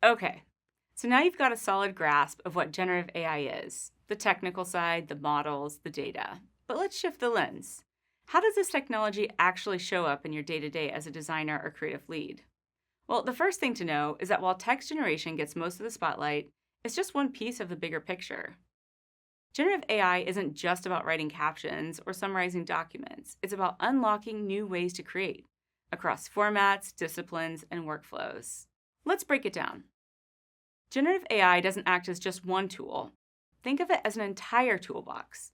Okay, so now you've got a solid grasp of what generative AI is, the technical side, the models, the data. But let's shift the lens. How does this technology actually show up in your day-to-day as a designer or creative lead? Well, the first thing to know is that while text generation gets most of the spotlight, it's just one piece of the bigger picture. Generative AI isn't just about writing captions or summarizing documents. It's about unlocking new ways to create across formats, disciplines, and workflows. Let's break it down. Generative AI doesn't act as just one tool. Think of it as an entire toolbox.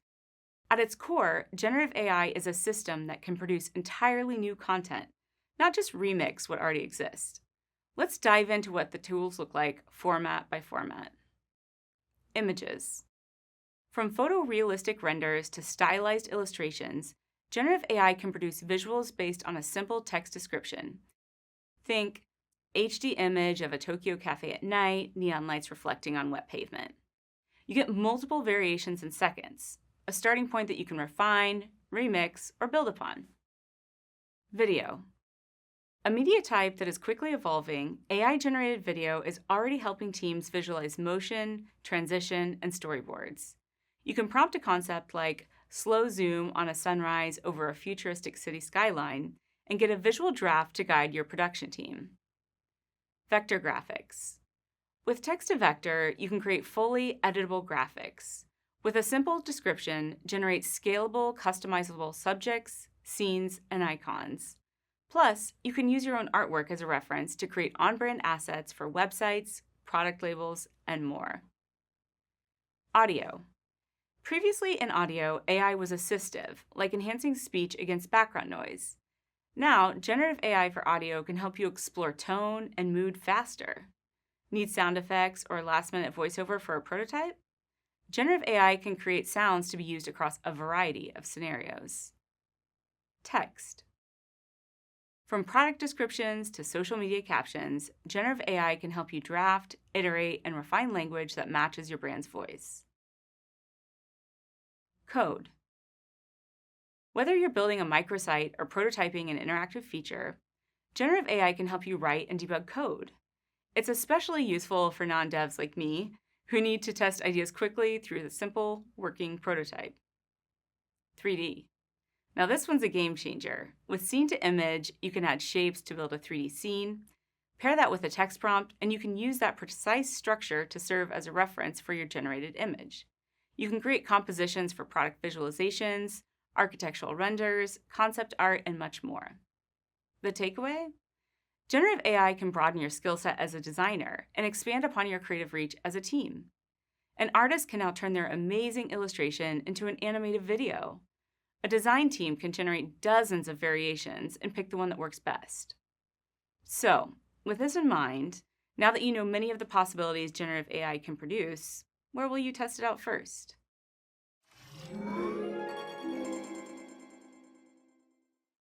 At its core, generative AI is a system that can produce entirely new content, not just remix what already exists. Let's dive into what the tools look like format by format. Images. From photorealistic renders to stylized illustrations, generative AI can produce visuals based on a simple text description. Think HD image of a Tokyo cafe at night, neon lights reflecting on wet pavement. You get multiple variations in seconds, a starting point that you can refine, remix, or build upon. Video. A media type that is quickly evolving, AI-generated video is already helping teams visualize motion, transition, and storyboards. You can prompt a concept like slow zoom on a sunrise over a futuristic city skyline and get a visual draft to guide your production team. Vector graphics. With text-to-vector, you can create fully editable graphics. With a simple description, generate scalable, customizable subjects, scenes, and icons. Plus, you can use your own artwork as a reference to create on-brand assets for websites, product labels, and more. Audio. Previously in audio, AI was assistive, like enhancing speech against background noise. Now, generative AI for audio can help you explore tone and mood faster. Need sound effects or last-minute voiceover for a prototype? Generative AI can create sounds to be used across a variety of scenarios. Text. From product descriptions to social media captions, generative AI can help you draft, iterate, and refine language that matches your brand's voice. Code. Whether you're building a microsite or prototyping an interactive feature, generative AI can help you write and debug code. It's especially useful for non-devs like me, who need to test ideas quickly through the simple, working prototype. 3D. Now this one's a game changer. With scene to image, you can add shapes to build a 3D scene, pair that with a text prompt, and you can use that precise structure to serve as a reference for your generated image. You can create compositions for product visualizations, architectural renders, concept art, and much more. The takeaway? Generative AI can broaden your skill set as a designer and expand upon your creative reach as a team. An artist can now turn their amazing illustration into an animated video. A design team can generate dozens of variations and pick the one that works best. So, with this in mind, now that you know many of the possibilities generative AI can produce, where will you test it out first?